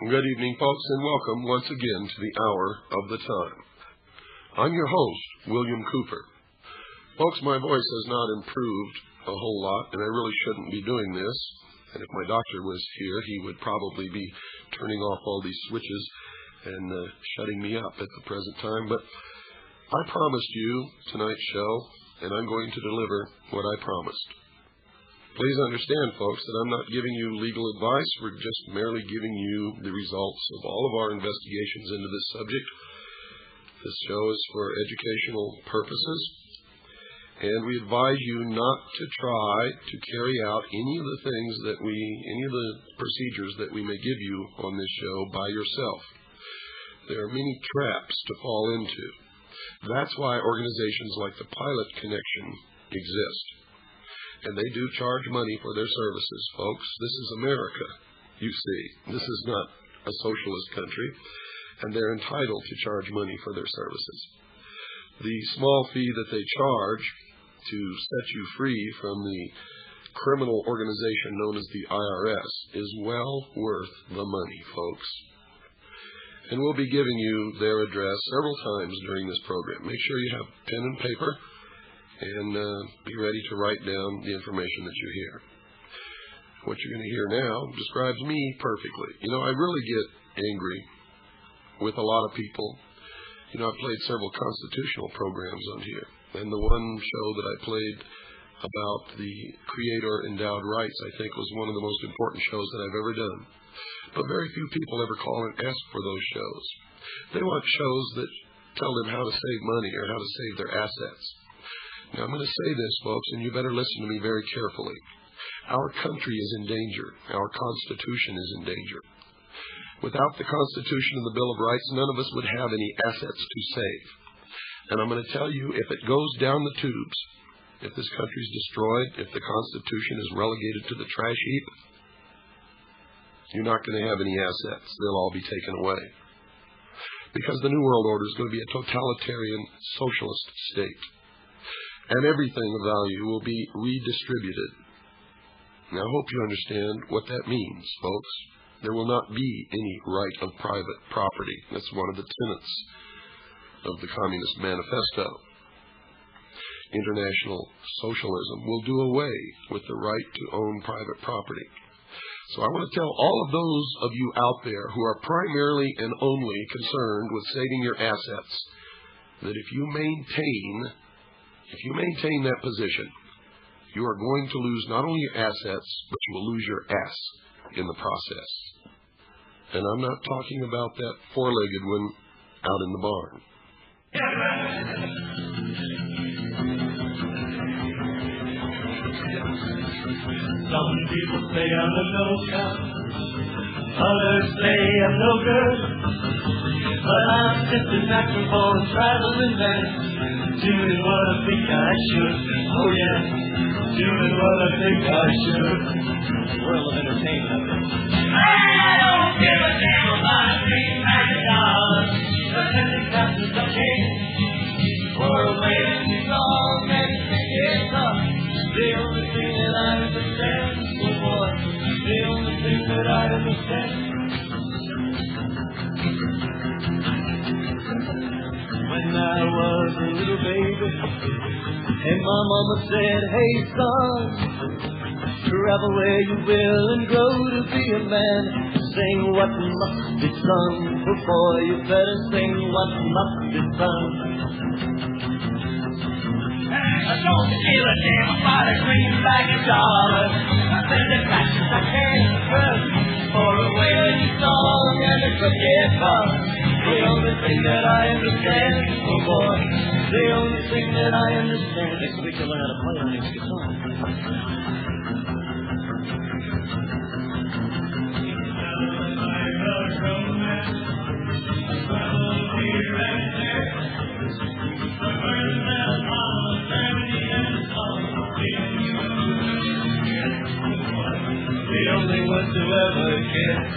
Good evening, folks, and welcome once again to the Hour of the Time. I'm your host, William Cooper. Folks, my voice has not improved a whole lot, and I really shouldn't be doing this. And if my doctor was here, he would probably be turning off all these switches and shutting me up at the present time. But I promised you tonight's show, and I'm going to deliver what I promised. Please understand, folks, that I'm not giving you legal advice. We're just merely giving you the results of all of our investigations into this subject. This show is for educational purposes, and we advise you not to try to carry out any of the procedures that we may give you on this show by yourself. There are many traps to fall into. That's why organizations like the Pilot Connection exist. And they do charge money for their services, folks. This is America, you see. This is not a socialist country, and they're entitled to charge money for their services. The small fee that they charge to set you free from the criminal organization known as the IRS is well worth the money, folks. And we'll be giving you their address several times during this program. Make sure you have pen and paper, and be ready to write down the information that you hear. What you're going to hear now describes me perfectly. You know, I really get angry with a lot of people. You know, I've played several constitutional programs on here, and the one show that I played about the Creator-endowed rights, I think, was one of the most important shows that I've ever done. But very few people ever call and ask for those shows. They want shows that tell them how to save money or how to save their assets. Now, I'm going to say this, folks, and you better listen to me very carefully. Our country is in danger. Our Constitution is in danger. Without the Constitution and the Bill of Rights, none of us would have any assets to save. And I'm going to tell you, if it goes down the tubes, if this country is destroyed, if the Constitution is relegated to the trash heap, you're not going to have any assets. They'll all be taken away. Because the New World Order is going to be a totalitarian socialist state. And everything of value will be redistributed. Now, I hope you understand what that means, folks. There will not be any right of private property. That's one of the tenets of the Communist Manifesto. International socialism will do away with the right to own private property. So I want to tell all of those of you out there who are primarily and only concerned with saving your assets that if you maintain that position, you are going to lose not only your assets, but you will lose your ass in the process. And I'm not talking about that four-legged one out in the barn. Some people say I'm a no-count, others say I'm no good, but I'm just a natural born traveling man, doing what I think I should. Oh yeah, doing what I think I should. World of entertainment. I don't give a damn about $3,000. The Pentecostals are king. For a way to be long and sing it up. The only thing that I understand for what? The only thing that I understand. When I was a little baby, and my mama said, hey son, travel where you will and grow to be a man. sing what must be sung. Oh boy, you better sing what must be sung. I don't give a damn about a greenback and dollars. I spend as much as I can for a wailing song and a cricket bar. The only thing that I understand, oh boy, the only thing that I understand. Next week you'll learn how to play on his guitar. The only ones who ever get.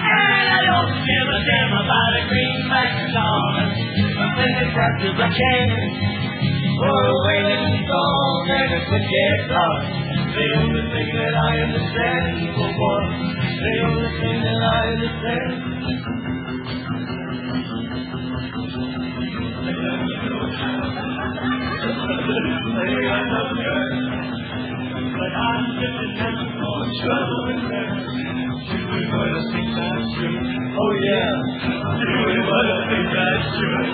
And I don't give a damn about a greenback dollar. I spend as fast as I can for a wailing song and a cricket car. The only thing that I understand, oh boy, the only thing that I understand. But I'm living in more trouble in there. You would want to think that's true. Oh yeah, you would want to think that's true.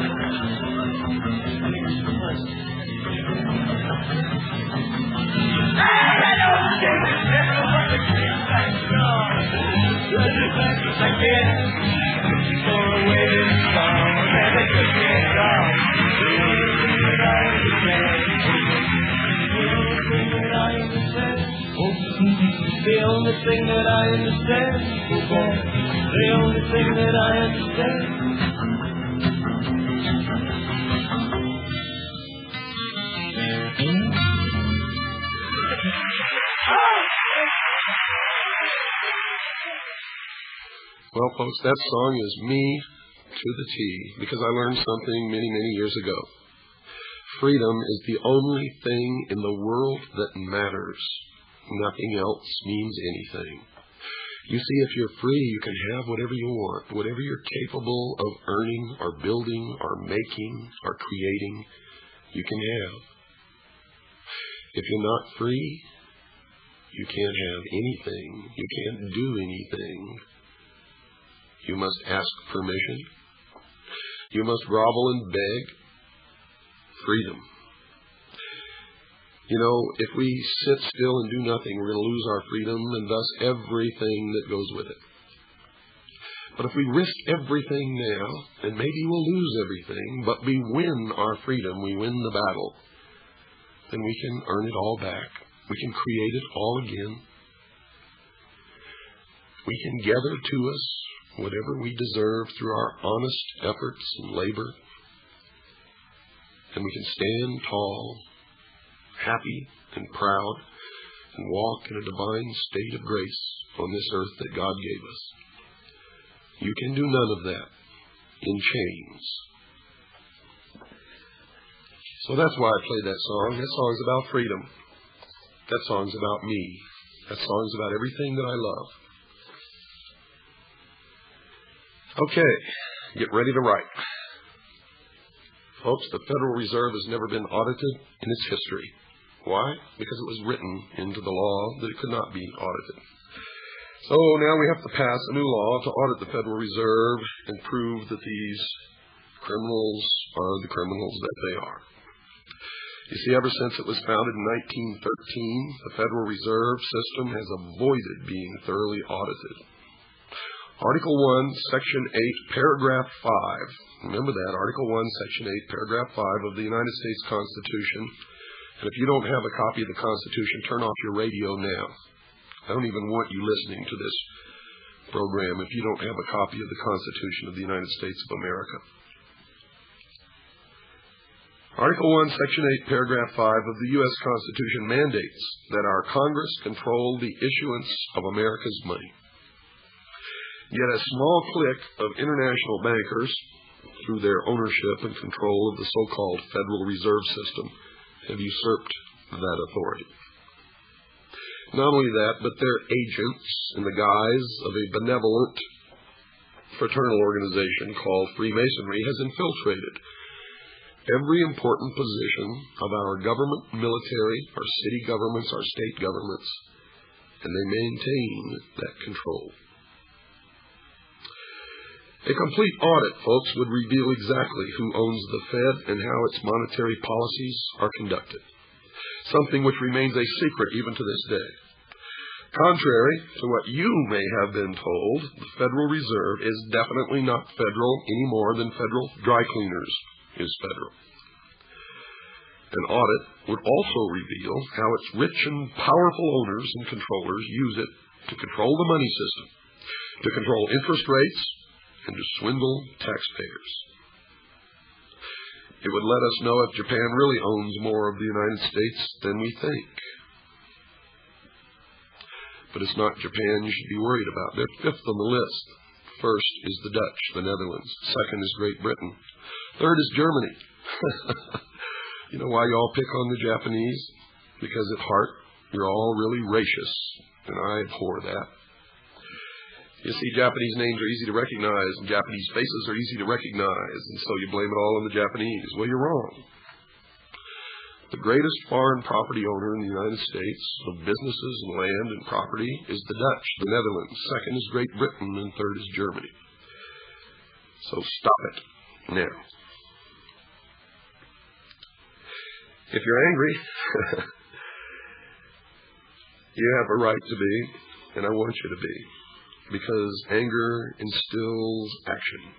I don't give a damn what the greenback's wrong. Just as fast as I can. For a waiting song and a cricket song. The only thing that I understand. The only thing that I understand, oh boy, the only thing that I understand. Well, folks, that song is me to the T, because I learned something many, many years ago. Freedom is the only thing in the world that matters. Nothing else means anything. You see, if you're free, you can have whatever you want. Whatever you're capable of earning or building or making or creating, you can have. If you're not free, you can't have anything. You can't do anything. You must ask permission. You must grovel and beg. Freedom. You know, if we sit still and do nothing, we're going to lose our freedom and thus everything that goes with it. But if we risk everything now, and maybe we'll lose everything, but we win our freedom, we win the battle, then we can earn it all back. We can create it all again. We can gather to us whatever we deserve through our honest efforts and labor. And we can stand tall, happy and proud, and walk in a divine state of grace on this earth that God gave us. You can do none of that in chains. So that's why I played that song. That song's about freedom. That song's about me. That song's about everything that I love. Okay, get ready to write. Folks, the Federal Reserve has never been audited in its history. Why? Because it was written into the law that it could not be audited. So now we have to pass a new law to audit the Federal Reserve and prove that these criminals are the criminals that they are. You see, ever since it was founded in 1913, the Federal Reserve System has avoided being thoroughly audited. Article 1, Section 8, Paragraph 5. Remember that, Article 1, Section 8, Paragraph 5 of the United States Constitution. And if you don't have a copy of the Constitution, turn off your radio now. I don't even want you listening to this program if you don't have a copy of the Constitution of the United States of America. Article 1, Section 8, Paragraph 5 of the U.S. Constitution mandates that our Congress control the issuance of America's money. Yet a small clique of international bankers, through their ownership and control of the so-called Federal Reserve System, have usurped that authority. Not only that, but their agents, in the guise of a benevolent fraternal organization called Freemasonry, has infiltrated every important position of our government, military, our city governments, our state governments, and they maintain that control. A complete audit, folks, would reveal exactly who owns the Fed and how its monetary policies are conducted, something which remains a secret even to this day. Contrary to what you may have been told, the Federal Reserve is definitely not federal any more than federal dry cleaners is federal. An audit would also reveal how its rich and powerful owners and controllers use it to control the money system, to control interest rates, and to swindle taxpayers. It would let us know if Japan really owns more of the United States than we think. But it's not Japan you should be worried about. They're fifth on the list. First is the Dutch, the Netherlands. Second is Great Britain. Third is Germany. You know why you all pick on the Japanese? Because at heart, you're all really racist, and I abhor that. You see, Japanese names are easy to recognize, and Japanese faces are easy to recognize, and so you blame it all on the Japanese. Well, you're wrong. The greatest foreign property owner in the United States of businesses and land and property is the Dutch, the Netherlands. Second is Great Britain, and third is Germany. So stop it now. If you're angry, you have a right to be, and I want you to be, because anger instills action.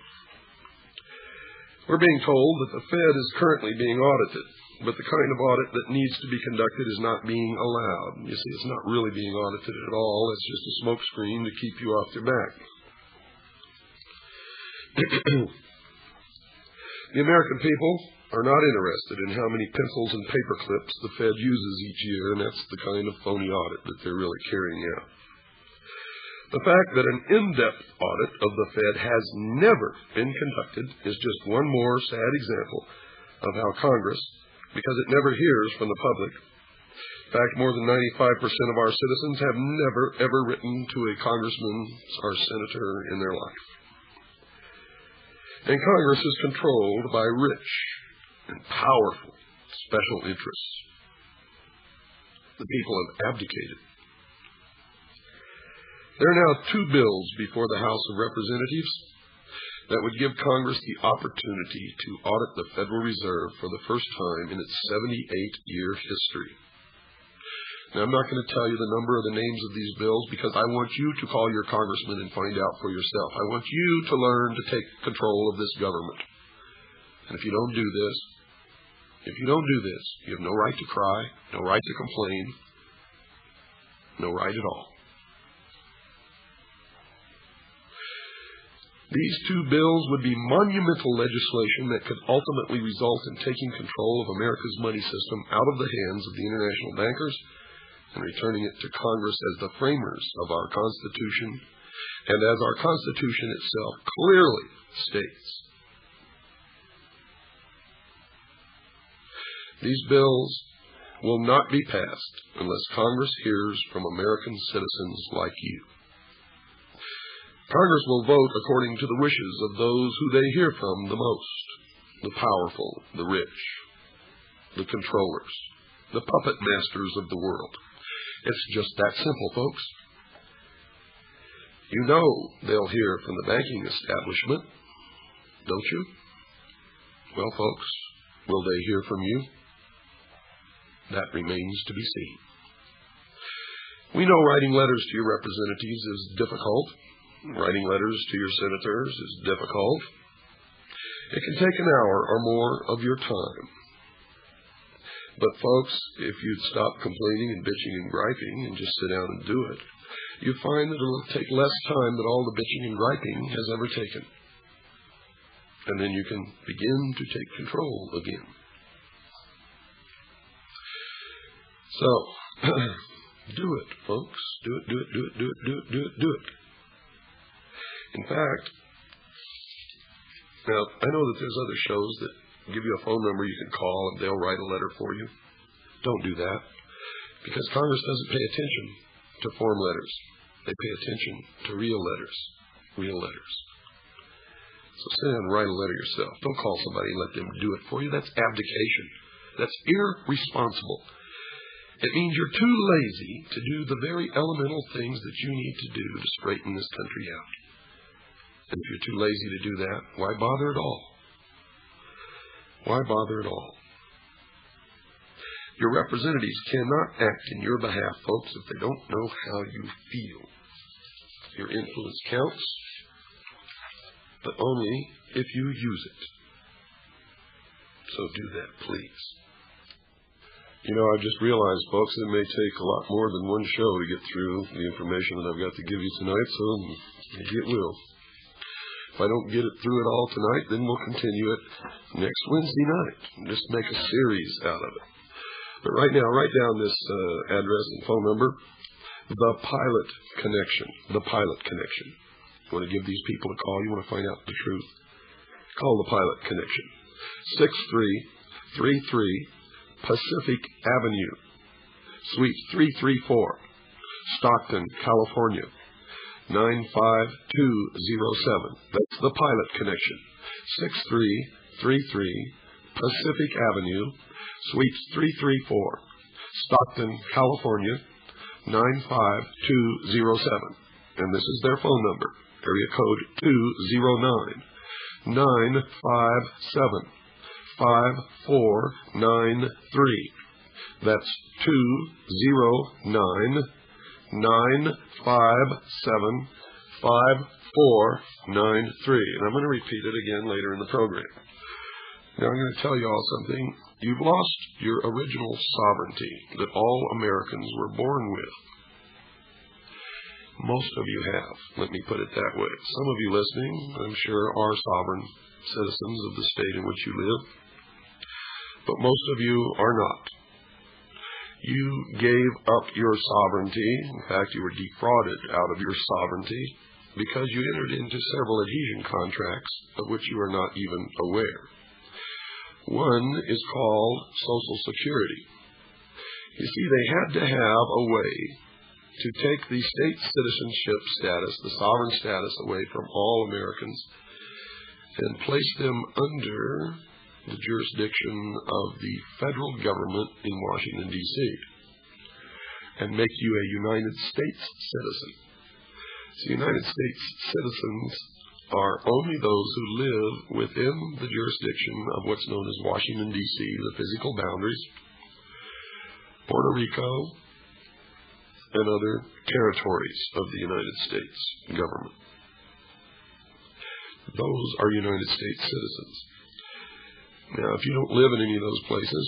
We're being told that the Fed is currently being audited, but the kind of audit that needs to be conducted is not being allowed. You see, it's not really being audited at all. It's just a smokescreen to keep you off your back. The American people are not interested in how many pencils and paper clips the Fed uses each year, and that's the kind of phony audit that they're really carrying out. The fact that an in-depth audit of the Fed has never been conducted is just one more sad example of how Congress, because it never hears from the public. In fact, more than 95% of our citizens have never, ever written to a congressman or senator in their life. And Congress is controlled by rich and powerful special interests. The people have abdicated. There are now two bills before the House of Representatives that would give Congress the opportunity to audit the Federal Reserve for the first time in its 78-year history. Now, I'm not going to tell you the number or the names of these bills because I want you to call your congressman and find out for yourself. I want you to learn to take control of this government. And if you don't do this, you have no right to cry, no right to complain, no right at all. These two bills would be monumental legislation that could ultimately result in taking control of America's money system out of the hands of the international bankers and returning it to Congress as the framers of our Constitution, and as our Constitution itself clearly states. These bills will not be passed unless Congress hears from American citizens like you. Congress will vote according to the wishes of those who they hear from the most, the powerful, the rich, the controllers, the puppet masters of the world. It's just that simple, folks. You know they'll hear from the banking establishment, don't you? Well, folks, will they hear from you? That remains to be seen. We know writing letters to your representatives is difficult. Writing letters to your senators is difficult. It can take an hour or more of your time. But folks, if you'd stop complaining and bitching and griping and just sit down and do it, you find that it'll take less time than all the bitching and griping has ever taken. And then you can begin to take control again. So, do it, folks. Do it. In fact, now, I know that there's other shows that give you a phone number you can call and they'll write a letter for you. Don't do that, because Congress doesn't pay attention to form letters. They pay attention to real letters. So sit down and write a letter yourself. Don't call somebody and let them do it for you. That's abdication. That's irresponsible. It means you're too lazy to do the very elemental things that you need to do to straighten this country out. And if you're too lazy to do that, why bother at all? Why bother at all? Your representatives cannot act in your behalf, folks, if they don't know how you feel. Your influence counts, but only if you use it. So do that, please. You know, I just realized, folks, it may take a lot more than one show to get through the information that I've got to give you tonight, so maybe it will. If I don't get it through it all tonight, then we'll continue it next Wednesday night. Just make a series out of it. But right now, write down this address and phone number, the Pilot Connection. The Pilot Connection. You want to give these people a call? You want to find out the truth? Call the Pilot Connection. 6333 Pacific Avenue, Suite 334, Stockton, California, 95207. That's the Pilot Connection. 6333 Pacific Avenue, Suite 334, Stockton, California, 95207. And this is their phone number, area code 209-957-5493. That's 209-957-5493. And I'm going to repeat it again later in the program. Now I'm going to tell you all something. You've lost your original sovereignty that all Americans were born with. Most of you have. Let me put it that way. Some of you listening, I'm sure, are sovereign citizens of the state in which you live. But most of you are not. You gave up your sovereignty. In fact, you were defrauded out of your sovereignty because you entered into several adhesion contracts of which you are not even aware. One is called Social Security. You see, they had to have a way to take the state citizenship status, the sovereign status, away from all Americans and place them under the jurisdiction of the federal government in Washington, D.C., and make you a United States citizen. So United States citizens are only those who live within the jurisdiction of what's known as Washington, D.C., the physical boundaries, Puerto Rico, and other territories of the United States government. Those are United States citizens. Now, if you don't live in any of those places,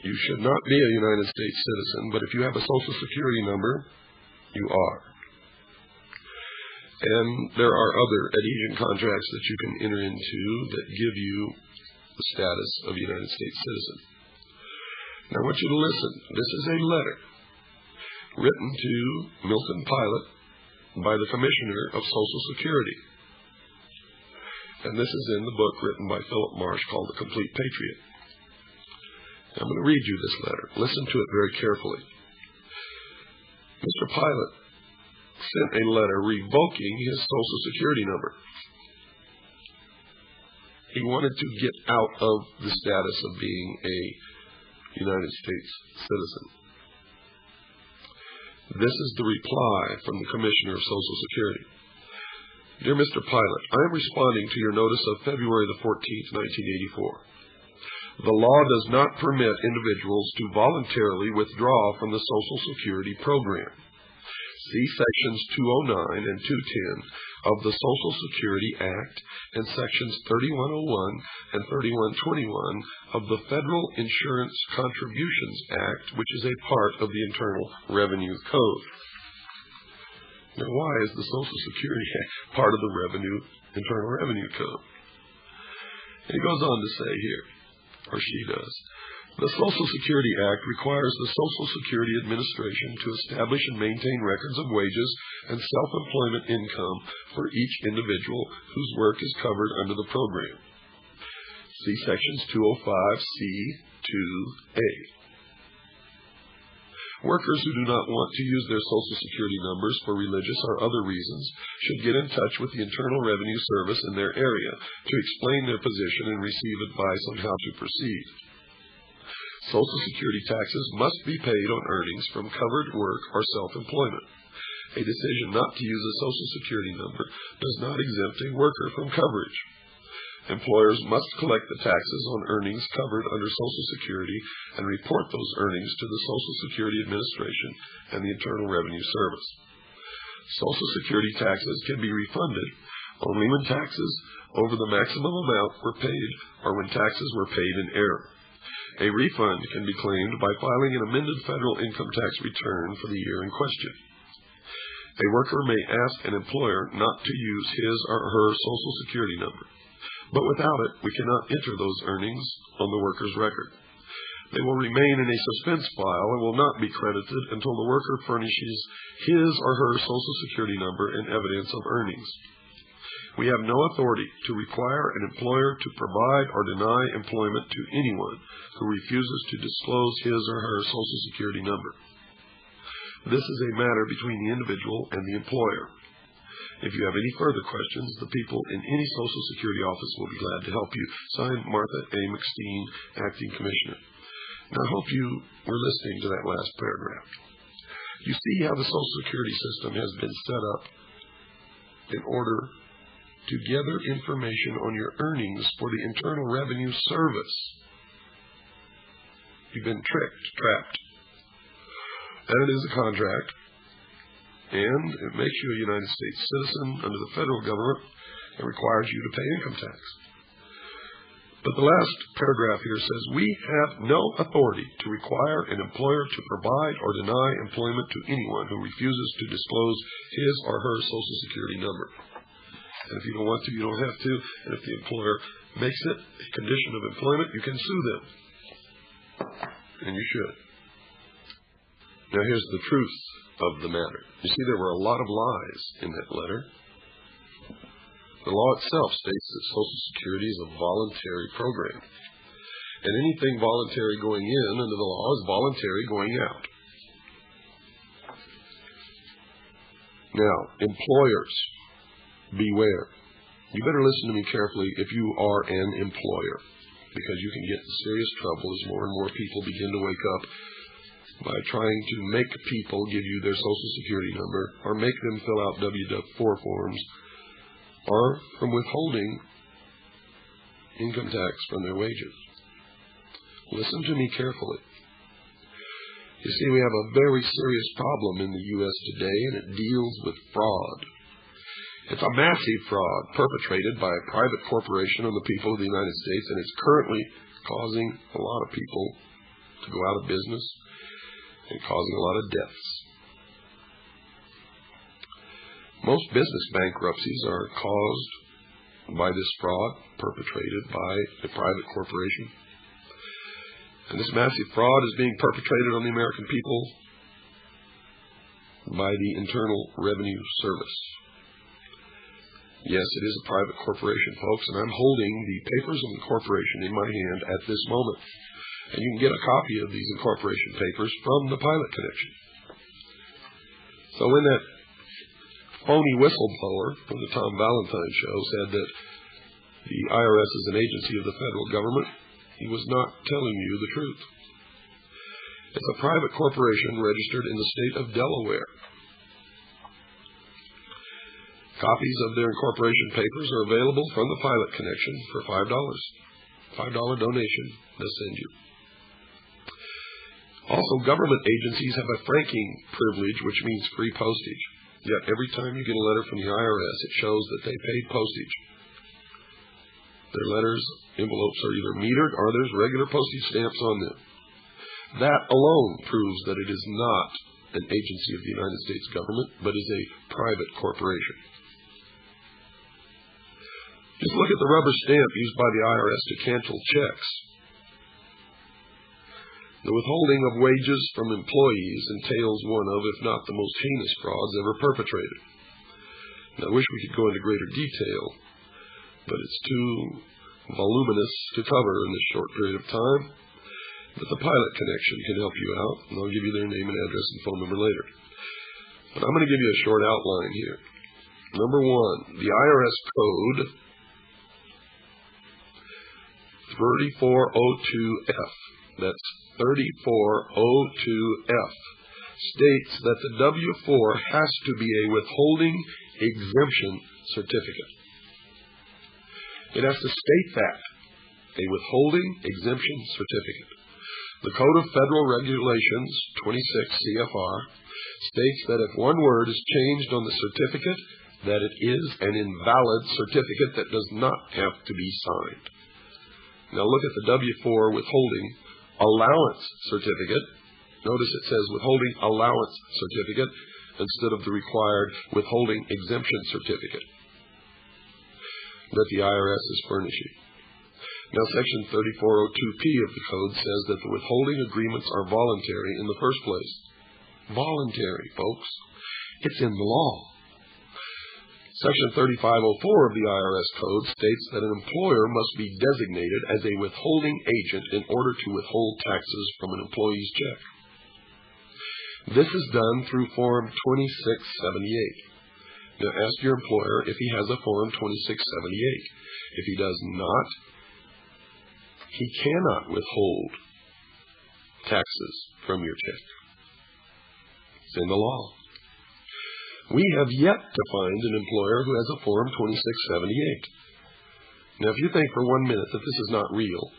you should not be a United States citizen, but if you have a Social Security number, you are. And there are other adhesion contracts that you can enter into that give you the status of a United States citizen. Now, I want you to listen. This is a letter written to Milton Pilot by the Commissioner of Social Security. And this is in the book written by Philip Marsh called The Complete Patriot. I'm going to read you this letter. Listen to it very carefully. Mr. Pilot sent a letter revoking his Social Security number. He wanted to get out of the status of being a United States citizen. This is the reply from the Commissioner of Social Security. Dear Mr. Pilot, I am responding to your notice of February the 14th, 1984. The law does not permit individuals to voluntarily withdraw from the Social Security program. See Sections 209 and 210 of the Social Security Act and Sections 3101 and 3121 of the Federal Insurance Contributions Act, which is a part of the Internal Revenue Code. Now, why is the Social Security Act part of the Internal Revenue Code? And he goes on to say here, or she does, the Social Security Act requires the Social Security Administration to establish and maintain records of wages and self-employment income for each individual whose work is covered under the program. See Sections 205C2A. Workers who do not want to use their Social Security numbers for religious or other reasons should get in touch with the Internal Revenue Service in their area to explain their position and receive advice on how to proceed. Social Security taxes must be paid on earnings from covered work or self-employment. A decision not to use a Social Security number does not exempt a worker from coverage. Employers must collect the taxes on earnings covered under Social Security and report those earnings to the Social Security Administration and the Internal Revenue Service. Social Security taxes can be refunded only when taxes over the maximum amount were paid or when taxes were paid in error. A refund can be claimed by filing an amended federal income tax return for the year in question. A worker may ask an employer not to use his or her Social Security number, but without it, we cannot enter those earnings on the worker's record. They will remain in a suspense file and will not be credited until the worker furnishes his or her Social Security number and evidence of earnings. We have no authority to require an employer to provide or deny employment to anyone who refuses to disclose his or her Social Security number. This is a matter between the individual and the employer. If you have any further questions, the people in any Social Security office will be glad to help you. Signed, Martha A. McSteen, Acting Commissioner. Now, I hope you were listening to that last paragraph. You see how the Social Security system has been set up in order to gather information on your earnings for the Internal Revenue Service. You've been trapped. And it is a contract, and it makes you a United States citizen under the federal government and requires you to pay income tax. But the last paragraph here says, we have no authority to require an employer to provide or deny employment to anyone who refuses to disclose his or her Social Security number. And if you don't want to, you don't have to. And if the employer makes it a condition of employment, you can sue them. And you should. Now here's the truth of the matter. You see, there were a lot of lies in that letter. The law itself states that Social Security is a voluntary program. And anything voluntary going in under the law is voluntary going out. Now, employers, beware. You better listen to me carefully if you are an employer, because you can get in serious trouble as more and more people begin to wake up by trying to make people give you their Social Security number or make them fill out W-4 forms or from withholding income tax from their wages. Listen to me carefully. You see, we have a very serious problem in the U.S. today, and it deals with fraud. It's a massive fraud perpetrated by a private corporation on the people of the United States, and it's currently causing a lot of people to go out of business and causing a lot of deaths. Most business bankruptcies are caused by this fraud perpetrated by a private corporation. And this massive fraud is being perpetrated on the American people by the Internal Revenue Service. Yes, it is a private corporation, folks, and I'm holding the papers of incorporation in my hand at this moment. And you can get a copy of these incorporation papers from the Pilot Connection. So when that phony whistleblower from the Tom Valentine show said that the IRS is an agency of the federal government, he was not telling you the truth. It's a private corporation registered in the state of Delaware. Copies of their incorporation papers are available from the Pilot Connection for $5. $5 donation they'll send you. Also, government agencies have a franking privilege, which means free postage. Yet every time you get a letter from the IRS, it shows that they paid postage. Their letters, envelopes are either metered or there's regular postage stamps on them. That alone proves that it is not an agency of the United States government, but is a private corporation. Just look at the rubber stamp used by the IRS to cancel checks. The withholding of wages from employees entails one of, if not the most heinous frauds ever perpetrated. Now, I wish we could go into greater detail, but it's too voluminous to cover in this short period of time. But the Pilot Connection can help you out, and I'll give you their name and address and phone number later. But I'm going to give you a short outline here. Number one, the IRS code 3402F that's 3402F, states that the W-4 has to be a withholding exemption certificate. It has to state that, a withholding exemption certificate. The Code of Federal Regulations, 26 CFR, states that if one word is changed on the certificate, that it is an invalid certificate that does not have to be signed. Now look at the W-4 withholding allowance certificate. Notice it says withholding allowance certificate instead of the required withholding exemption certificate that the IRS is furnishing. Now, Section 3402P of the Code says that the withholding agreements are voluntary in the first place. Voluntary, folks. It's in the law. Section 3504 of the IRS Code states that an employer must be designated as a withholding agent in order to withhold taxes from an employee's check. This is done through Form 2678. Now, ask your employer if he has a Form 2678. If he does not, he cannot withhold taxes from your check. It's in the law. We have yet to find an employer who has a Form 2678. Now, if you think for 1 minute that this is not real,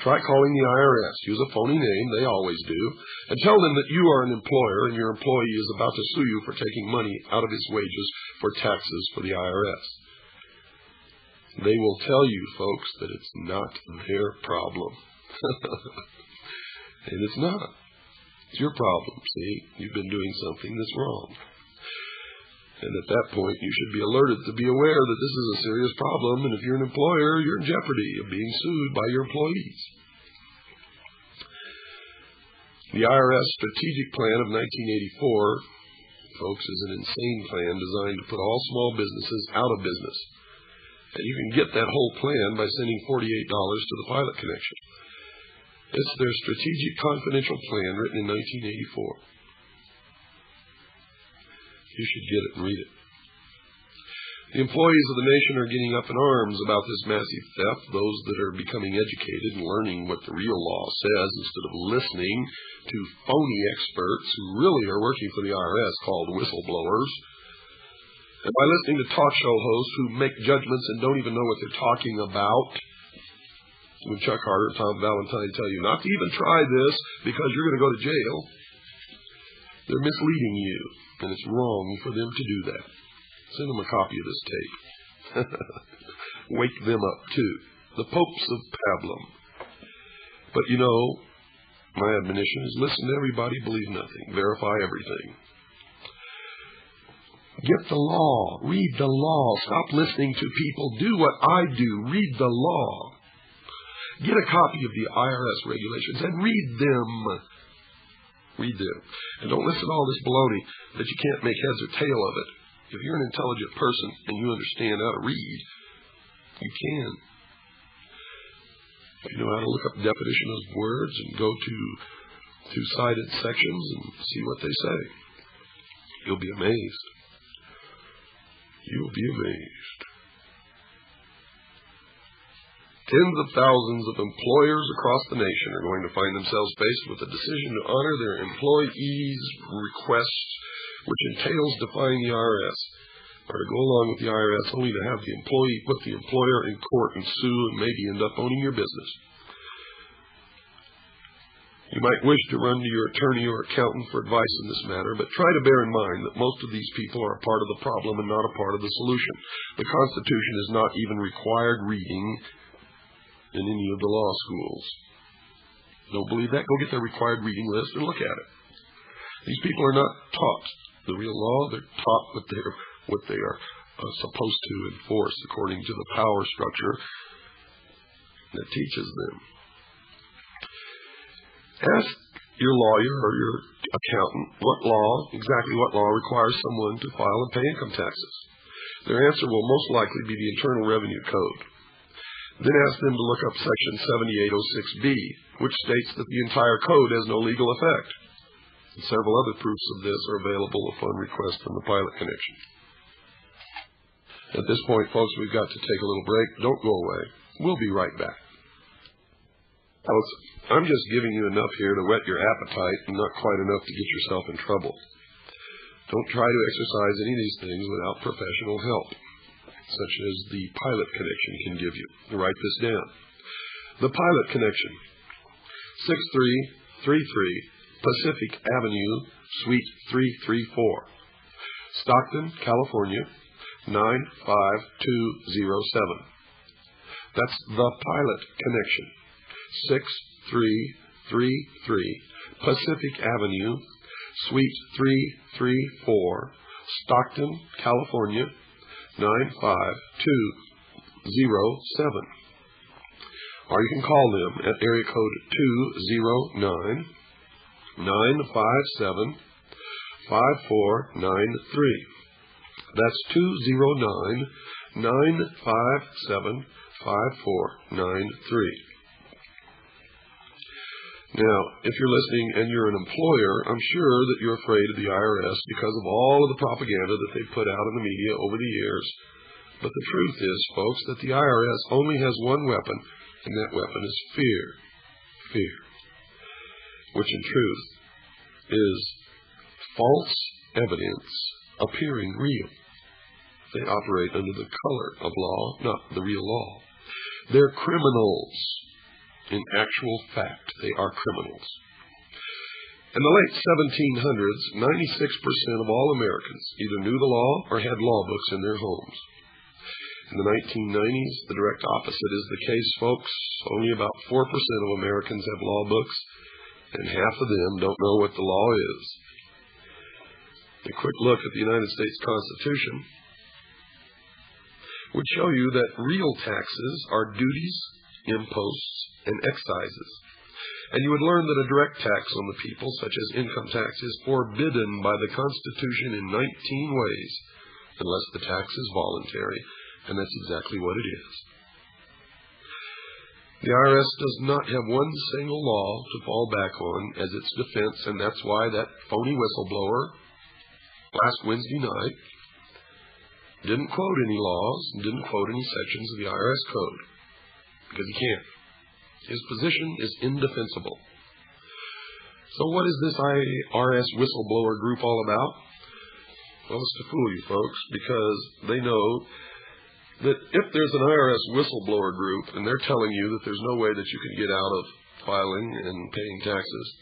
try calling the IRS. Use a phony name, they always do, and tell them that you are an employer and your employee is about to sue you for taking money out of his wages for taxes for the IRS. They will tell you, folks, that it's not their problem. And it's not. It's your problem, see? You've been doing something that's wrong. And at that point, you should be alerted to be aware that this is a serious problem, and if you're an employer, you're in jeopardy of being sued by your employees. The IRS Strategic Plan of 1984, folks, is an insane plan designed to put all small businesses out of business. And you can get that whole plan by sending $48 to the Pilot Connection. It's their Strategic Confidential Plan written in 1984. You should get it and read it. The employees of the nation are getting up in arms about this massive theft, those that are becoming educated and learning what the real law says instead of listening to phony experts who really are working for the IRS called whistleblowers. And by listening to talk show hosts who make judgments and don't even know what they're talking about. When Chuck Harder and Tom Valentine tell you not to even try this because you're going to go to jail, they're misleading you, and it's wrong for them to do that. Send them a copy of this tape. Wake them up, too. The popes of Pablum. But, you know, my admonition is listen to everybody, believe nothing. Verify everything. Get the law. Read the law. Stop listening to people. Do what I do. Read the law. Get a copy of the IRS regulations and read them. Read them. And don't listen to all this baloney that you can't make heads or tail of it. If you're an intelligent person and you understand how to read, you can. You know how to look up definition of words and go to two-sided sections and see what they say. You'll be amazed. You'll be amazed. Tens of thousands of employers across the nation are going to find themselves faced with the decision to honor their employees' requests, which entails defying the IRS, or to go along with the IRS only to have the employee put the employer in court and sue and maybe end up owning your business. You might wish to run to your attorney or accountant for advice in this matter, but try to bear in mind that most of these people are a part of the problem and not a part of the solution. The Constitution is not even required reading in any of the law schools. Don't believe that? Go get their required reading list and look at it. These people are not taught the real law. They're taught what they are supposed to enforce according to the power structure that teaches them. Ask your lawyer or your accountant exactly what law requires someone to file and pay income taxes. Their answer will most likely be the Internal Revenue Code. Then ask them to look up Section 7806B, which states that the entire code has no legal effect. And several other proofs of this are available upon request from the Pilot Connection. At this point, folks, we've got to take a little break. Don't go away. We'll be right back. Folks, I'm just giving you enough here to whet your appetite and not quite enough to get yourself in trouble. Don't try to exercise any of these things without professional help, such as the pilot connection can give you. Write this down. The pilot connection, 6333 Pacific Avenue, Suite 334, Stockton, California, 95207. That's the pilot connection, 6333 Pacific Avenue, Suite 334, Stockton, California, 95207. Or you can call them at area code 209-957-5493. That's 209-957-5493. Now, if you're listening and you're an employer, I'm sure that you're afraid of the IRS because of all of the propaganda that they've put out in the media over the years. But the truth is, folks, that the IRS only has one weapon, and that weapon is fear. Fear. Which in truth is false evidence appearing real. They operate under the color of law, not the real law. They're criminals. In actual fact, they are criminals. In the late 1700s, 96% of all Americans either knew the law or had law books in their homes. In the 1990s, the direct opposite is the case, folks. Only about 4% of Americans have law books, and half of them don't know what the law is. A quick look at the United States Constitution would show you that real taxes are duties, imposts, and excises. And you would learn that a direct tax on the people, such as income tax, is forbidden by the Constitution in 19 ways, unless the tax is voluntary, and that's exactly what it is. The IRS does not have one single law to fall back on as its defense, and that's why that phony whistleblower last Wednesday night didn't quote any laws and didn't quote any sections of the IRS code, because he can't. His position is indefensible. So what is this IRS whistleblower group all about? Well, it's to fool you folks, because they know that if there's an IRS whistleblower group and they're telling you that there's no way that you can get out of filing and paying taxes,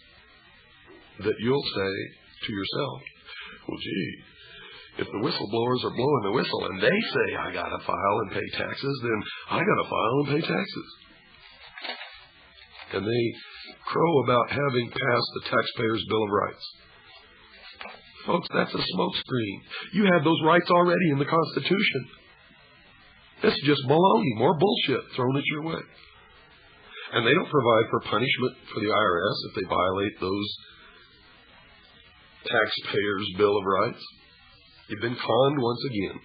that you'll say to yourself, well, gee, if the whistleblowers are blowing the whistle and they say I got to file and pay taxes, then I got to file and pay taxes. And they crow about having passed the Taxpayers' Bill of Rights. Folks, that's a smokescreen. You have those rights already in the Constitution. This is just baloney, more bullshit thrown at your way. And they don't provide for punishment for the IRS if they violate those Taxpayers' Bill of Rights. You've been conned once again,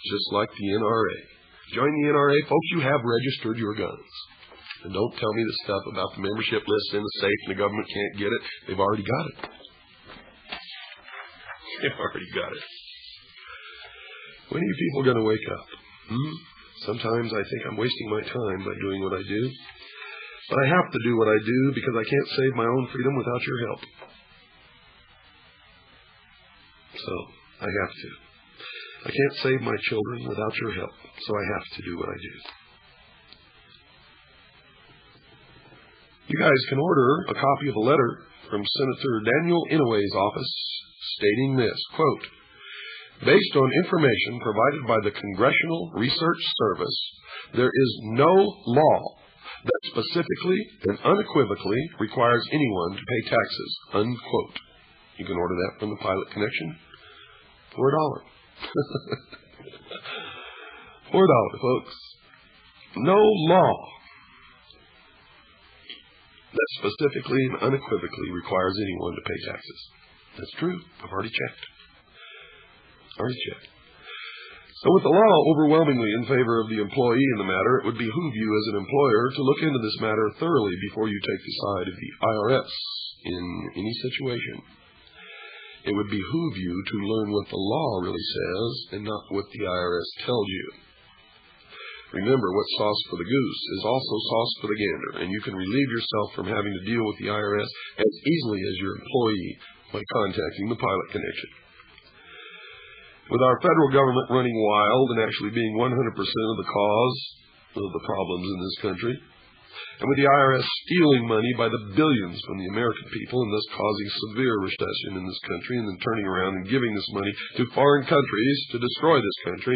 just like the NRA. Join the NRA, folks, you have registered your guns. And don't tell me the stuff about the membership list in the safe and the government can't get it. They've already got it. They've already got it. When are you people going to wake up? Sometimes I think I'm wasting my time by doing what I do. But I have to do what I do because I can't save my own freedom without your help. So, I have to. I can't save my children without your help, so I have to do what I do. You guys can order a copy of a letter from Senator Daniel Inouye's office stating this, quote, based on information provided by the Congressional Research Service, there is no law that specifically and unequivocally requires anyone to pay taxes, unquote. You can order that from the Pilot Connection for $1. $4, folks. No law that specifically and unequivocally requires anyone to pay taxes. That's true. I've already checked. So with the law overwhelmingly in favor of the employee in the matter, it would behoove you as an employer to look into this matter thoroughly before you take the side of the IRS in any situation. It would behoove you to learn what the law really says and not what the IRS tells you. Remember, what's sauce for the goose is also sauce for the gander, and you can relieve yourself from having to deal with the IRS as easily as your employee by contacting the Pilot Connection. With our federal government running wild and actually being 100% of the cause of the problems in this country, and with the IRS stealing money by the billions from the American people and thus causing severe recession in this country and then turning around and giving this money to foreign countries to destroy this country,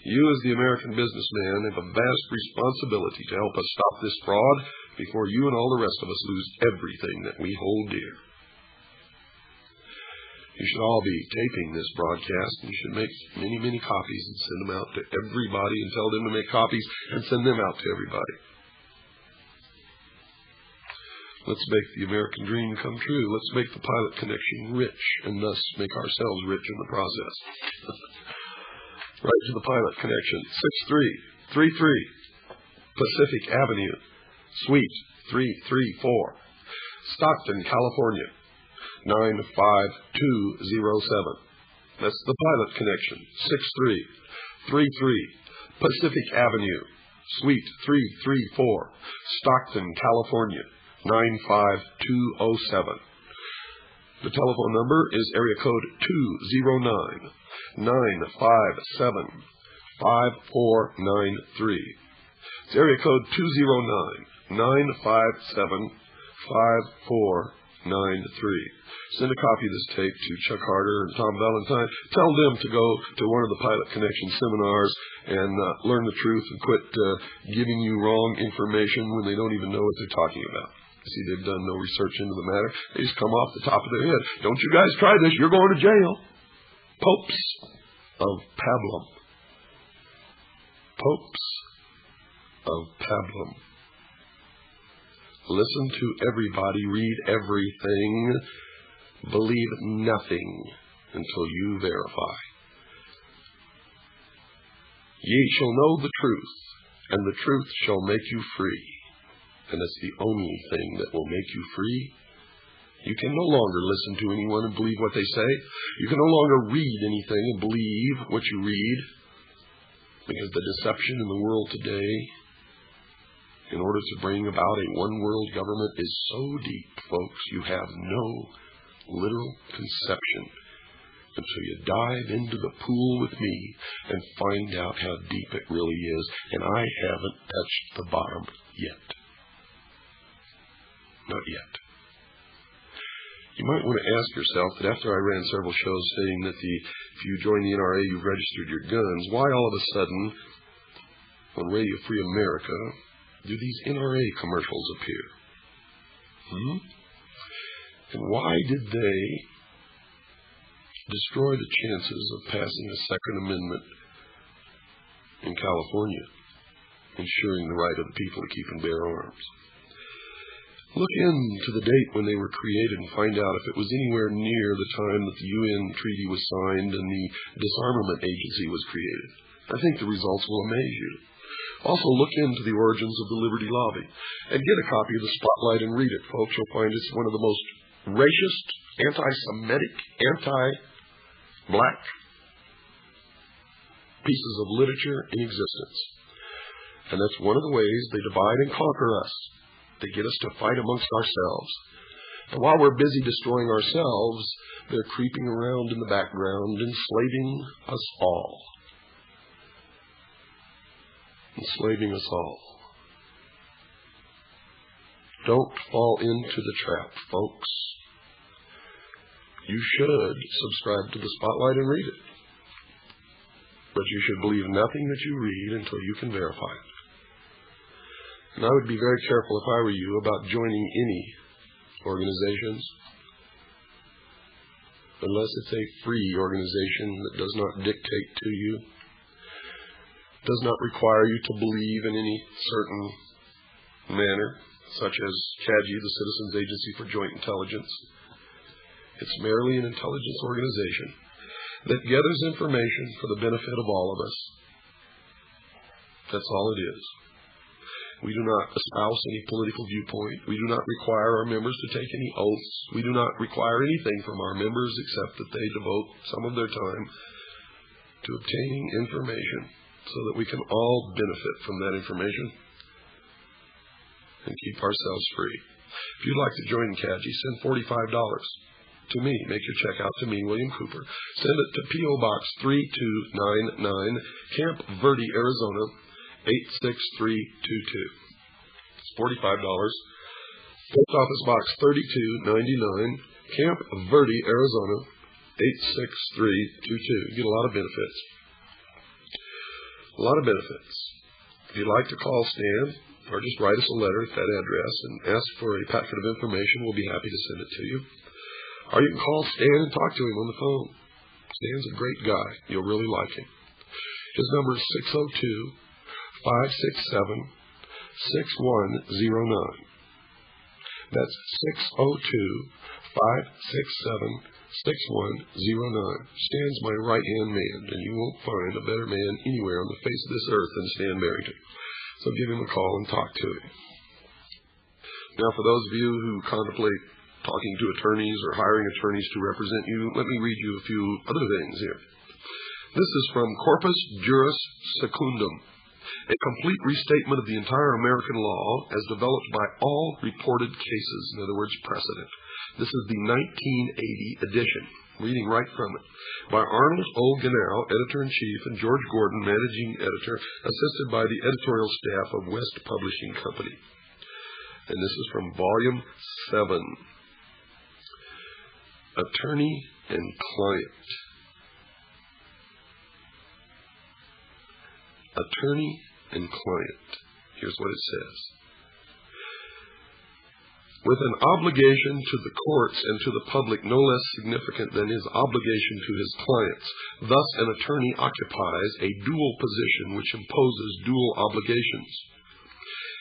you as the American businessman have a vast responsibility to help us stop this fraud before you and all the rest of us lose everything that we hold dear. You should all be taping this broadcast, and you should make many, many copies and send them out to everybody and tell them to make copies and send them out to everybody. Let's make the American dream come true. Let's make the Pilot Connection rich and thus make ourselves rich in the process. Right to the Pilot Connection, 6333 Pacific Avenue, Suite 334, Stockton, California, 95207. That's the Pilot Connection, 6333 Pacific Avenue, Suite 334, Stockton, California, 95207. The telephone number is area code 209-957-5493. It's area code 209-957-5493. Send a copy of this tape to Chuck Harder and Tom Valentine. Tell them to go to one of the Pilot Connection seminars and learn the truth and quit giving you wrong information when they don't even know what they're talking about. See, they've done no research into the matter. They just come off the top of their head. Don't you guys try this. You're going to jail. Popes of Pablum. Popes of Pablum. Listen to everybody. Read everything. Believe nothing until you verify. Ye shall know the truth, and the truth shall make you free. And it's the only thing that will make you free. You can no longer listen to anyone and believe what they say. You can no longer read anything and believe what you read. Because the deception in the world today, in order to bring about a one-world government, is so deep, folks, you have no literal conception until you dive into the pool with me and find out how deep it really is. And I haven't touched the bottom yet. Not yet. You might want to ask yourself that after I ran several shows saying that if you join the NRA, you've registered your guns, why all of a sudden on Radio Free America do these NRA commercials appear? And why did they destroy the chances of passing a Second Amendment in California, ensuring the right of the people to keep and bear arms? Look into the date when they were created and find out if it was anywhere near the time that the UN treaty was signed and the disarmament agency was created. I think the results will amaze you. Also look into the origins of the Liberty Lobby and get a copy of the Spotlight and read it, folks. You'll find it's one of the most racist, anti-Semitic, anti-black pieces of literature in existence. And that's one of the ways they divide and conquer us. They get us to fight amongst ourselves. And while we're busy destroying ourselves, they're creeping around in the background, enslaving us all. Enslaving us all. Don't fall into the trap, folks. You should subscribe to the Spotlight and read it. But you should believe nothing that you read until you can verify it. And I would be very careful, if I were you, about joining any organizations unless it's a free organization that does not dictate to you, does not require you to believe in any certain manner, such as CAGI, the Citizens Agency for Joint Intelligence. It's merely an intelligence organization that gathers information for the benefit of all of us. That's all it is. We do not espouse any political viewpoint. We do not require our members to take any oaths. We do not require anything from our members except that they devote some of their time to obtaining information so that we can all benefit from that information and keep ourselves free. If you'd like to join CAGI, send $45 to me. Make your check out to me, William Cooper. Send it to P.O. Box 3299, Camp Verde, Arizona, 86322. It's $45. Post Office Box 3299, Camp Verde, Arizona, 86322. You get a lot of benefits. A lot of benefits. If you'd like to call Stan, or just write us a letter at that address and ask for a packet of information, we'll be happy to send it to you. Or you can call Stan and talk to him on the phone. Stan's a great guy. You'll really like him. His number is 602-567-6109. That's 602-567-6109. Stan's my right-hand man, and you won't find a better man anywhere on the face of this earth than Stan Barrington. So give him a call and talk to him. Now, for those of you who contemplate talking to attorneys or hiring attorneys to represent you, let me read you a few other things here. This is from Corpus Juris Secundum, a complete restatement of the entire American law as developed by all reported cases, in other words, precedent. This is the 1980 edition, reading right from it, by Arnold O. Gannow, editor-in-chief, and George Gordon, managing editor, assisted by the editorial staff of West Publishing Company. And this is from Volume 7. Attorney and client. Attorney and client. Here's what it says. With an obligation to the courts and to the public no less significant than his obligation to his clients, thus an attorney occupies a dual position which imposes dual obligations.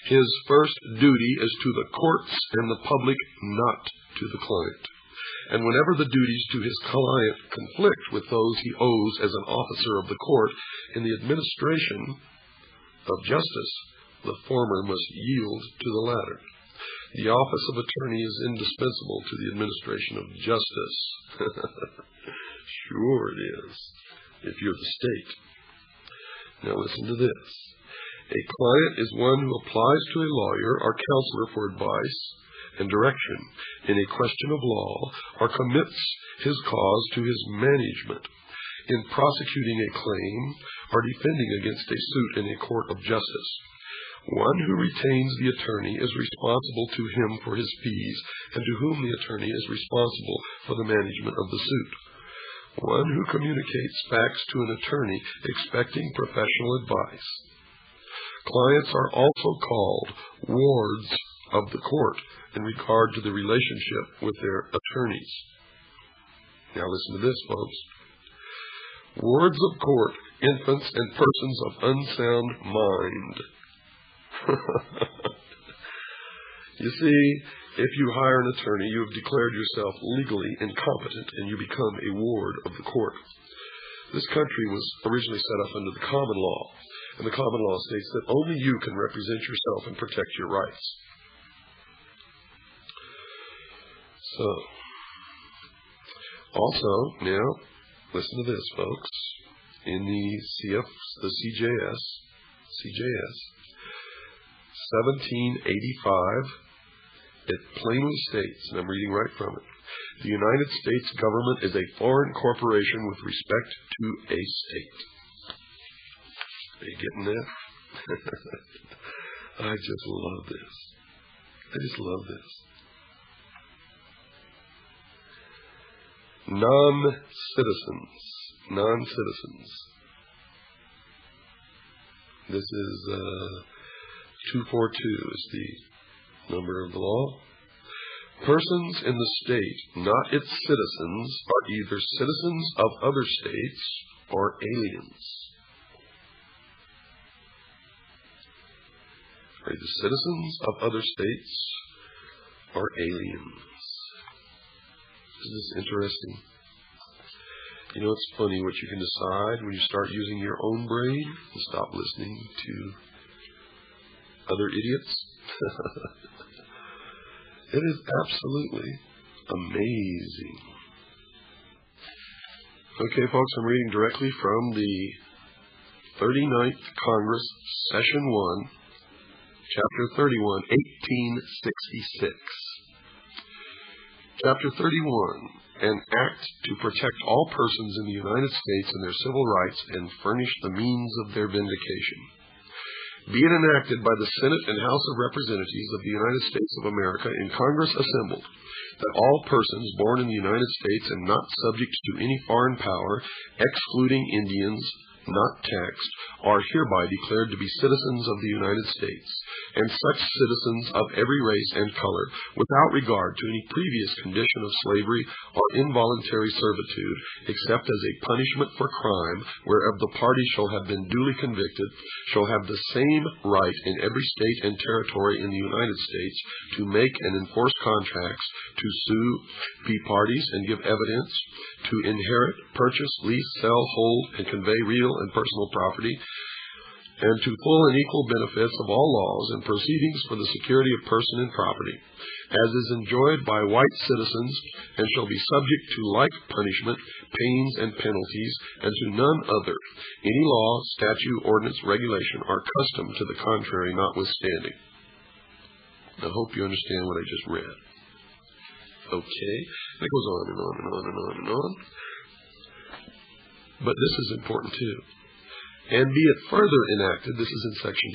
His first duty is to the courts and the public, not to the client. And whenever the duties to his client conflict with those he owes as an officer of the court in the administration of justice, the former must yield to the latter. The office of attorney is indispensable to the administration of justice. Sure it is, if you're the state. Now listen to this. A client is one who applies to a lawyer or counselor for advice and direction in a question of law, or commits his cause to his management in prosecuting a claim or defending against a suit in a court of justice. One who retains the attorney is responsible to him for his fees, and to whom the attorney is responsible for the management of the suit. One who communicates facts to an attorney expecting professional advice. Clients are also called wards of the court in regard to the relationship with their attorneys. Now listen to this, folks. Wards of court, infants and persons of unsound mind. You see, if you hire an attorney, you have declared yourself legally incompetent and you become a ward of the court. This country was originally set up under the common law, and the common law states that only you can represent yourself and protect your rights. So, also, now, listen to this, folks. In the CJS, 1785, it plainly states, and I'm reading right from it, the United States government is a foreign corporation with respect to a state. Are you getting that? I just love this. I just love this. Non-citizens. This is 242 is the number of the law. Persons in the state, not its citizens, are either citizens of other states or aliens. Are either citizens of other states or aliens. Isn't this interesting? You know, it's funny what you can decide when you start using your own brain and stop listening to other idiots. It is absolutely amazing. Okay, folks, I'm reading directly from the 39th Congress, Session 1, Chapter 31, 1866. Chapter 31, an act to protect all persons in the United States and their civil rights and furnish the means of their vindication. Be it enacted by the Senate and House of Representatives of the United States of America in Congress assembled, that all persons born in the United States and not subject to any foreign power, excluding Indians, not taxed, are hereby declared to be citizens of the United States, and such citizens of every race and color, without regard to any previous condition of slavery or involuntary servitude, except as a punishment for crime, whereof the party shall have been duly convicted, shall have the same right in every state and territory in the United States to make and enforce contracts, to sue, be parties and give evidence, to inherit, purchase, lease, sell, hold, and convey real and personal property, and to full and equal benefits of all laws and proceedings for the security of person and property, as is enjoyed by white citizens, and shall be subject to like punishment, pains, and penalties, and to none other, any law, statute, ordinance, regulation, or custom to the contrary notwithstanding. I hope you understand what I just read. Okay, that goes on and on and on and on and on. But this is important too. And be it further enacted, this is in section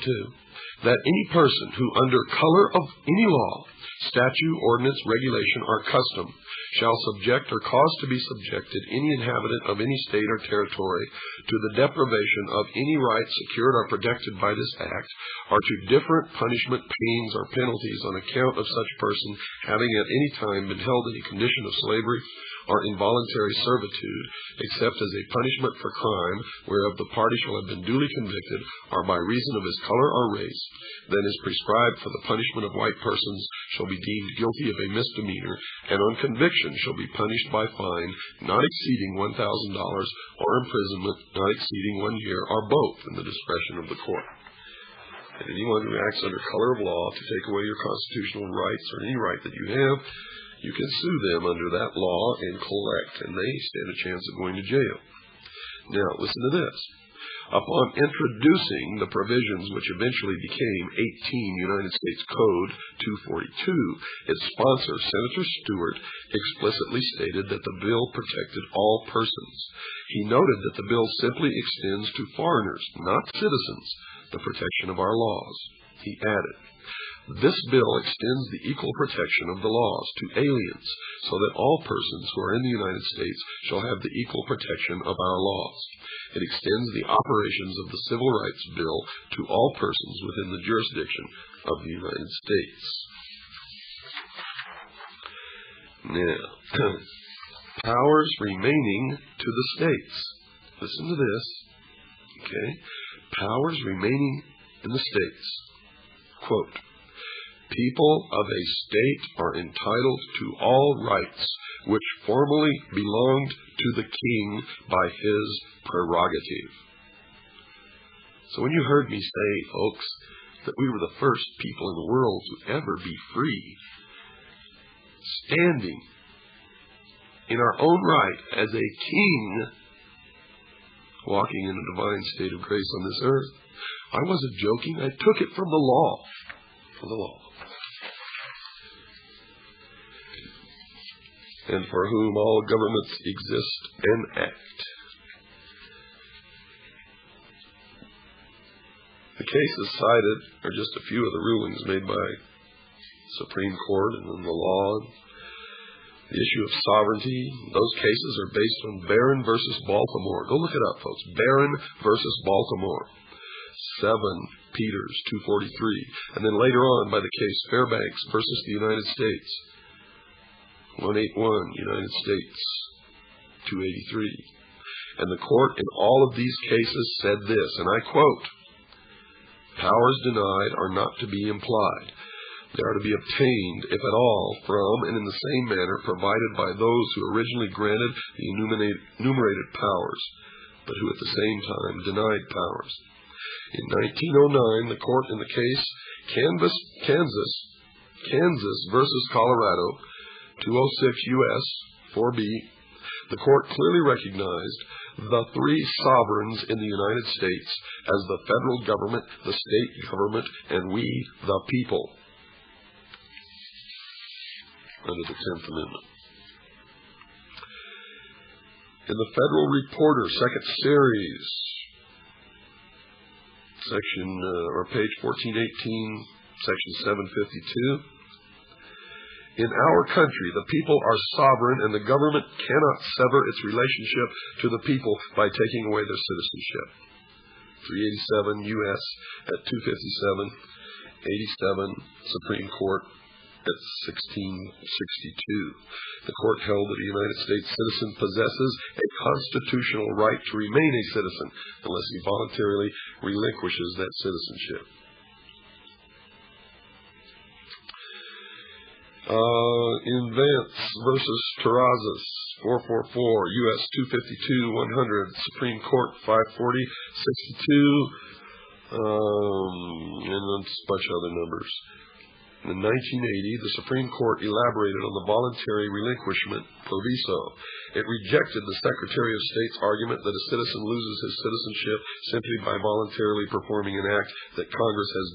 2, that any person who under color of any law, statute, ordinance, regulation, or custom shall subject or cause to be subjected any inhabitant of any state or territory to the deprivation of any right secured or protected by this act, or to different punishment, pains, or penalties on account of such person having at any time been held in a condition of slavery or involuntary servitude, except as a punishment for crime, whereof the party shall have been duly convicted, or by reason of his color or race, than is prescribed for the punishment of white persons, shall be deemed guilty of a misdemeanor, and on conviction shall be punished by fine not exceeding $1,000, or imprisonment not exceeding 1 year, or both, in the discretion of the court. And anyone who acts under color of law to take away your constitutional rights or any right that you have, you can sue them under that law and collect, and they stand a chance of going to jail. Now, listen to this. Upon introducing the provisions which eventually became 18 United States Code 242, its sponsor, Senator Stewart, explicitly stated that the bill protected all persons. He noted that the bill simply extends to foreigners, not citizens, the protection of our laws. He added, this bill extends the equal protection of the laws to aliens, so that all persons who are in the United States shall have the equal protection of our laws. It extends the operations of the Civil Rights Bill to all persons within the jurisdiction of the United States. Now, powers remaining to the states. Listen to this. Okay? Powers remaining in the states. Quote, people of a state are entitled to all rights which formerly belonged to the king by his prerogative. So when you heard me say, folks, that we were the first people in the world to ever be free, standing in our own right as a king, walking in a divine state of grace on this earth, I wasn't joking. I took it from the law. From the law. And for whom all governments exist and act. The cases cited are just a few of the rulings made by Supreme Court and then the law. The issue of sovereignty. Those cases are based on Barron versus Baltimore. Go look it up, folks. Barron versus Baltimore. 7 Peters 243. And then later on by the case Fairbanks versus the United States. 181, United States, 283. And the court in all of these cases said this, and I quote, powers denied are not to be implied. They are to be obtained, if at all, from and in the same manner provided by those who originally granted the enumerated powers, but who at the same time denied powers. In 1909, the court in the case Kansas versus Colorado, 206 U.S. 4B, the court clearly recognized the three sovereigns in the United States as the federal government, the state government, and we, the people, under the 10th Amendment. In the Federal Reporter, second series, section or page 1418, section 752. In our country, the people are sovereign, and the government cannot sever its relationship to the people by taking away their citizenship. 387 U.S. at 257, 87 Supreme Court at 1662. The court held that a United States citizen possesses a constitutional right to remain a citizen unless he voluntarily relinquishes that citizenship. In Vance versus Terrazas, 444, U.S. 252, 100, Supreme Court, 540, 62, and a bunch of other numbers. In 1980, the Supreme Court elaborated on the voluntary relinquishment proviso. It rejected the Secretary of State's argument that a citizen loses his citizenship simply by voluntarily performing an act that Congress has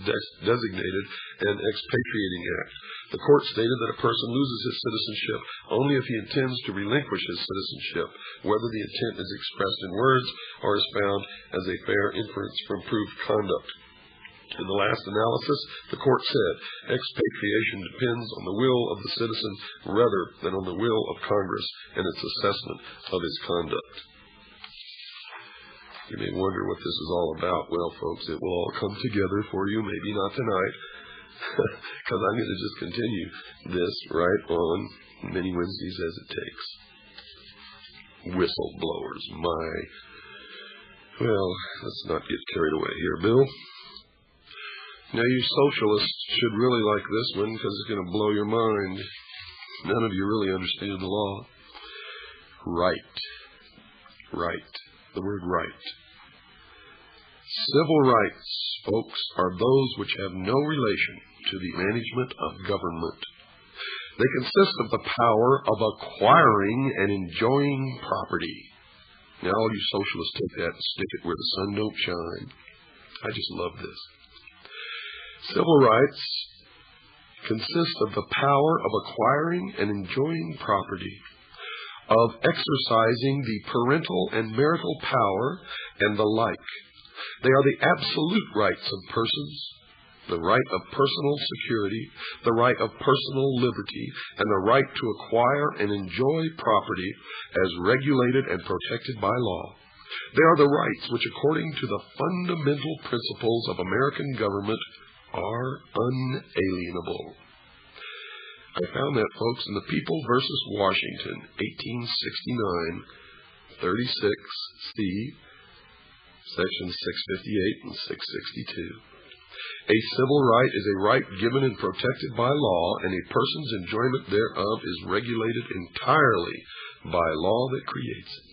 designated an expatriating act. The court stated that a person loses his citizenship only if he intends to relinquish his citizenship, whether the intent is expressed in words or is found as a fair inference from proved conduct. In the last analysis, the court said expatriation depends on the will of the citizen rather than on the will of Congress and its assessment of his conduct. You may wonder what this is all about. Well, folks, it will all come together for you, maybe not tonight, because I'm going to just continue this right on many Wednesdays as it takes. Whistleblowers, well, let's not get carried away here, Bill. Now, you socialists should really like this one because it's going to blow your mind. None of you really understand the law. Right. The word right. Civil rights, folks, are those which have no relation to the management of government. They consist of the power of acquiring and enjoying property. Now, all you socialists take that and stick it where the sun don't shine. I just love this. Civil rights consist of the power of acquiring and enjoying property, of exercising the parental and marital power, and the like. They are the absolute rights of persons, the right of personal security, the right of personal liberty, and the right to acquire and enjoy property as regulated and protected by law. They are the rights which, according to the fundamental principles of American government, are unalienable. I found that, folks, in the People versus Washington, 1869, 36C, sections 658 and 662. A civil right is a right given and protected by law, and a person's enjoyment thereof is regulated entirely by law that creates it.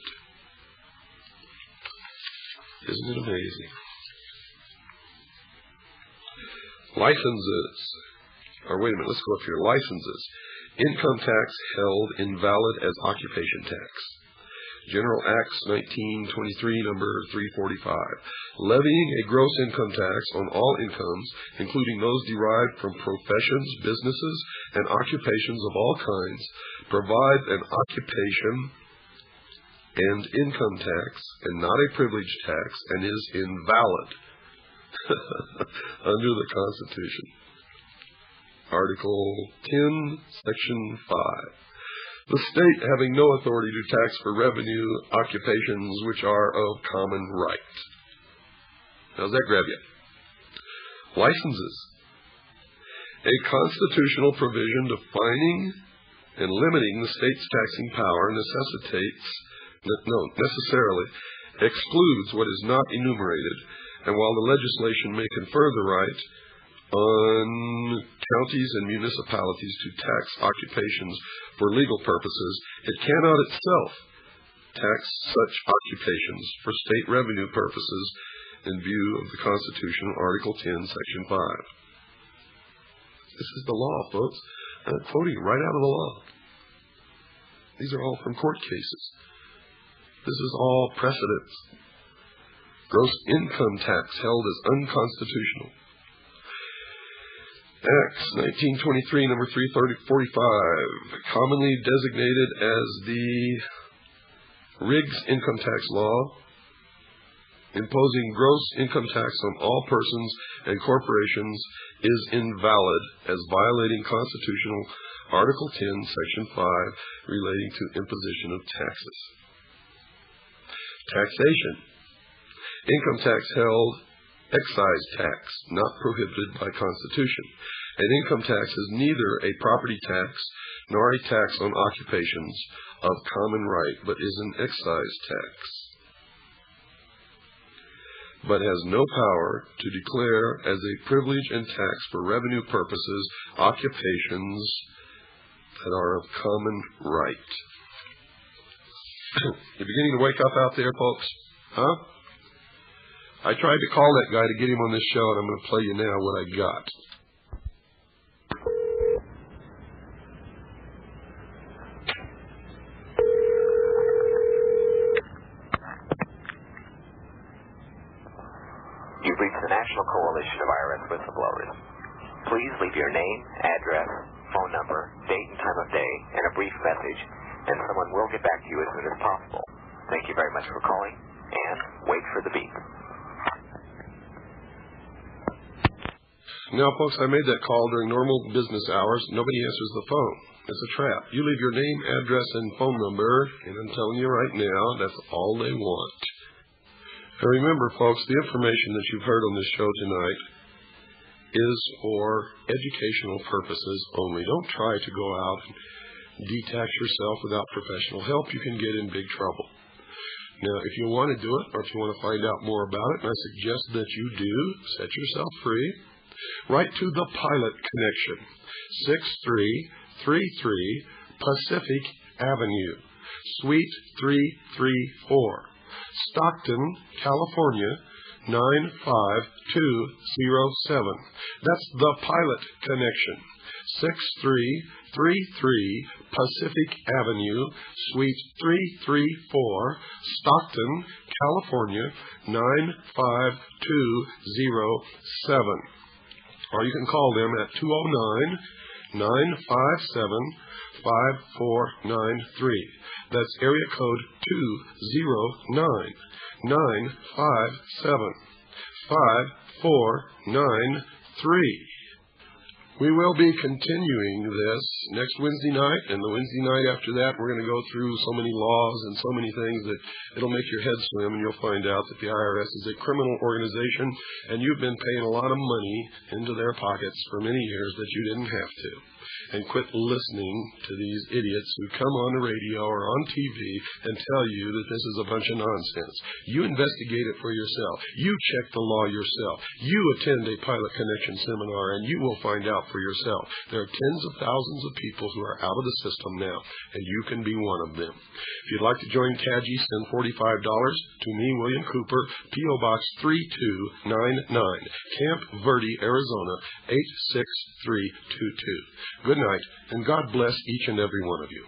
Isn't it amazing? Licenses. Or wait a minute, let's go up here. Licenses. Income tax held invalid as occupation tax. General Acts 1923, number 345. Levying a gross income tax on all incomes, including those derived from professions, businesses, and occupations of all kinds, provides an occupation and income tax, and not a privilege tax, and is invalid under the Constitution. Article 10, Section 5. The state having no authority to tax for revenue occupations which are of common right. How's that grab you? Licenses. A constitutional provision defining and limiting the state's taxing power necessarily excludes what is not enumerated, and while the legislation may confer the right on counties and municipalities to tax occupations for legal purposes, it cannot itself tax such occupations for state revenue purposes in view of the Constitution, Article 10, Section 5. This is the law, folks. I'm quoting right out of the law. These are all from court cases. This is all precedence. Gross income tax held as unconstitutional. Acts 1923, number 345, commonly designated as the Riggs income tax law, imposing gross income tax on all persons and corporations, is invalid as violating constitutional Article 10, Section 5, relating to imposition of taxes. Taxation. Income tax held excise tax, not prohibited by Constitution. An income tax is neither a property tax nor a tax on occupations of common right, but is an excise tax, but has no power to declare as a privilege and tax for revenue purposes occupations that are of common right. You're beginning to wake up out there, folks? Huh? I tried to call that guy to get him on this show, and I'm going to play you now what I got. You've reached the National Coalition of IRS Whistleblowers. Please leave your name, address, phone number, date and time of day, and a brief message, and someone will get back to you as soon as possible. Thank you very much for calling, and wait for the beep. Now, folks, I made that call during normal business hours. Nobody answers the phone. It's a trap. You leave your name, address, and phone number, and I'm telling you right now, that's all they want. And remember, folks, the information that you've heard on this show tonight is for educational purposes only. Don't try to go out and detach yourself without professional help. You can get in big trouble. Now, if you want to do it, or if you want to find out more about it, and I suggest that you do, set yourself free. Write to the Pilot Connection, 6333 Pacific Avenue, Suite 334, Stockton, California, 95207. That's the Pilot Connection, 6333 Pacific Avenue, Suite 334, Stockton, California, 95207. Or you can call them at 209-957-5493. That's area code 209-957-5493. We will be continuing this next Wednesday night, and the Wednesday night after that, we're going to go through so many laws and so many things that it'll make your head swim, and you'll find out that the IRS is a criminal organization, and you've been paying a lot of money into their pockets for many years that you didn't have to. And quit listening to these idiots who come on the radio or on TV and tell you that this is a bunch of nonsense. You investigate it for yourself. You check the law yourself. You attend a Pilot Connection seminar, and you will find out for yourself. There are tens of thousands of people who are out of the system now, and you can be one of them. If you'd like to join CAGI, send $45 to me, William Cooper, P.O. Box 3299, Camp Verde, Arizona, 86322. Good night, and God bless each and every one of you.